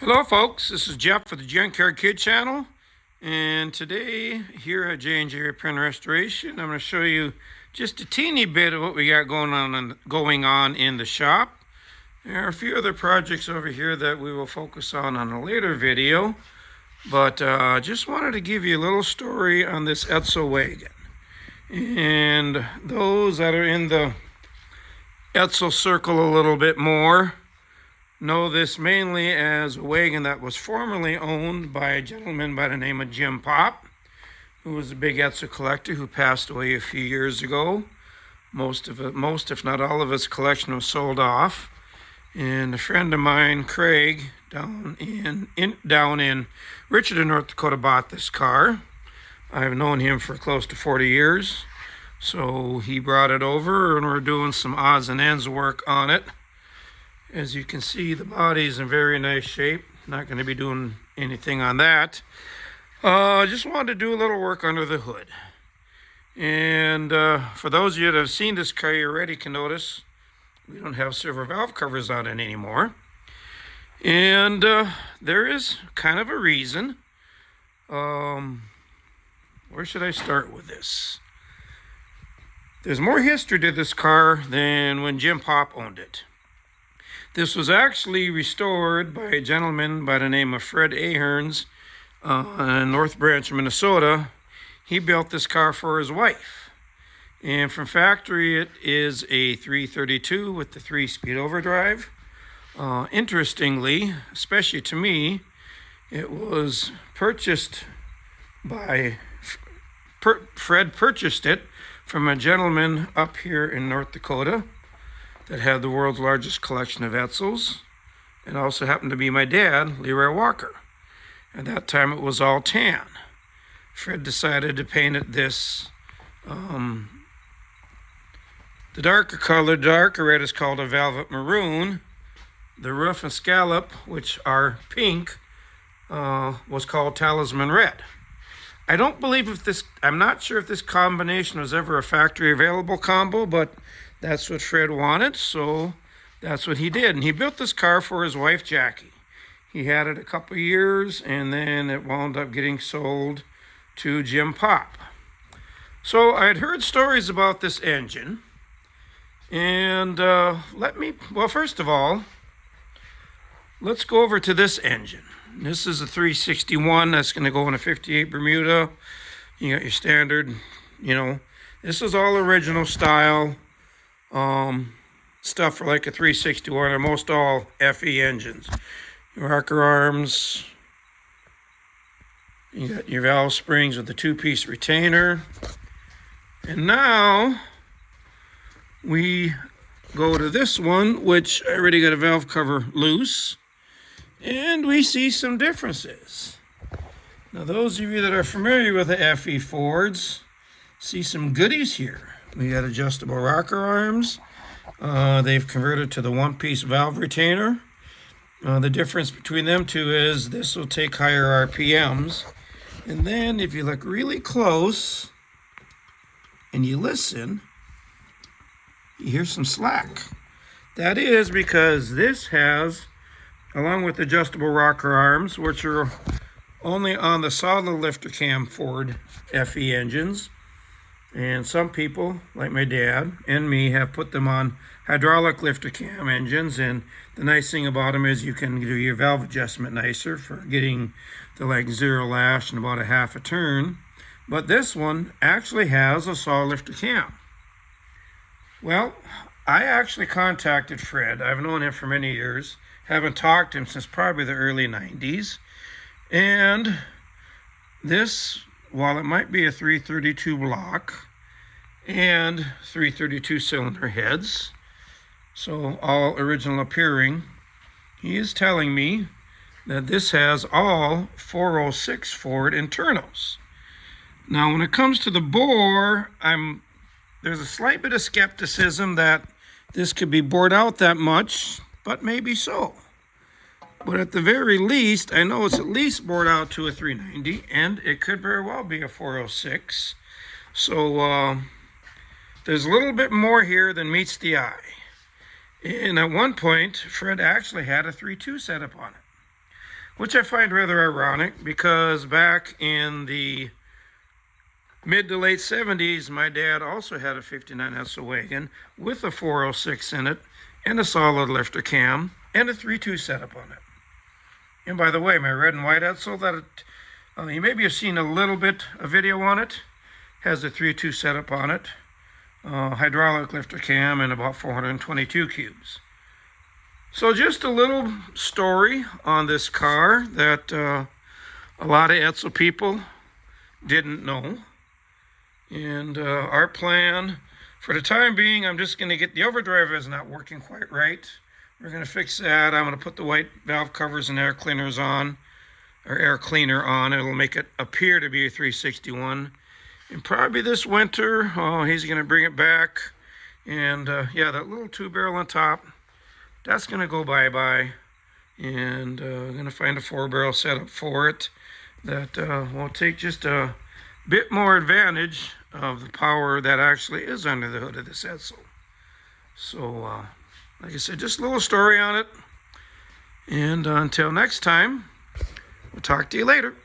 Hello folks, this is Jeff for the Junkyard Kid channel, and today here at J&J Repair and Restoration I'm going to show you just a teeny bit of what we got going on in the shop. There are a few other projects over here that we will focus on a later video, but just wanted to give you a little story on this Edsel Wagon. And those that are in the Edsel circle a little bit more know this mainly as a wagon that was formerly owned by a gentleman by the name of Jim Popp, who was a big Edsel collector who passed away a few years ago. Most if not all of his collection was sold off. And a friend of mine, Craig, down in Richardson, North Dakota, bought this car. I've known him for close to 40 years. So he brought it over and we're doing some odds and ends work on it. As you can see, the body's in very nice shape. Not going to be doing anything on that. Just wanted to do a little work under the hood. And for those of you that have seen this car, you already can notice we don't have silver valve covers on it anymore. And there is kind of a reason. Where should I start with this? There's more history to this car than when Jim Popp owned it. This was actually restored by a gentleman by the name of Fred Ahearns in North Branch, Minnesota. He built this car for his wife. And from factory, it is a 332 with the 3-speed overdrive. Interestingly, especially to me, it was purchased by, Fred purchased it from a gentleman up here in North Dakota that had the world's largest collection of Edsels, and also happened to be my dad, Leroy Walker. At that time it was all tan. Fred decided to paint it this, the darker color, darker red, is called a velvet maroon. The roof and scallop, which are pink, was called talisman red. I don't believe I'm not sure if this combination was ever a factory available combo, but that's what Fred wanted, so that's what he did. And he built this car for his wife, Jackie. He had it a couple years, and then it wound up getting sold to Jim Popp. So I had heard stories about this engine. And first of all, let's go over to this engine. This is a 361 that's going to go in a 58 Bermuda. You got your standard, this is all original style stuff for like a 361 or most all FE engines. Your rocker arms, you got your valve springs with the 2-piece retainer. And now we go to this one, which I already got a valve cover loose, and we see some differences. Now those of you that are familiar with the FE Fords see some goodies here. We got adjustable rocker arms. They've converted to the 1-piece valve retainer. The difference between them two is this will take higher RPMs. And then if you look really close and you listen, you hear some slack. That is because this has, along with adjustable rocker arms, which are only on the solid lifter cam Ford FE engines, and some people, like my dad and me, have put them on hydraulic lifter cam engines. And the nice thing about them is you can do your valve adjustment nicer for getting the zero lash in about a half a turn. But this one actually has a solid lifter cam. Well, I actually contacted Fred. I've known him for many years. Haven't talked to him since probably the early 90s. And this, while it might be a 332 block and 332 cylinder heads, so all original appearing, he is telling me that this has all 406 Ford internals. Now when it comes to the bore, there's a slight bit of skepticism that this could be bored out that much, but maybe so. But at the very least, I know it's at least bored out to a 390, and it could very well be a 406. So there's a little bit more here than meets the eye. And at one point, Fred actually had a 3.2 setup on it. which I find rather ironic because back in the mid to late 70s, my dad also had a 59 Edsel Wagon with a 406 in it and a solid lifter cam and a 3.2 setup on it. And by the way, my red and white Edsel, that you maybe have seen a little bit of video on it, has a 3.2 setup on it, hydraulic lifter cam, and about 422 cubes. So just a little story on this car that a lot of Edsel people didn't know. And our plan, for the time being, I'm just going to get the overdrive is not working quite right. We're going to fix that. I'm going to put the white valve covers and air cleaners on, or air cleaner on. It'll make it appear to be a 361. And probably this winter, he's going to bring it back. And yeah, that little 2-barrel on top, that's going to go bye-bye. And I'm going to find a 4-barrel setup for it that will take just a bit more advantage of the power that actually is under the hood of this Edsel. So, like I said, just a little story on it. And until next time, we'll talk to you later.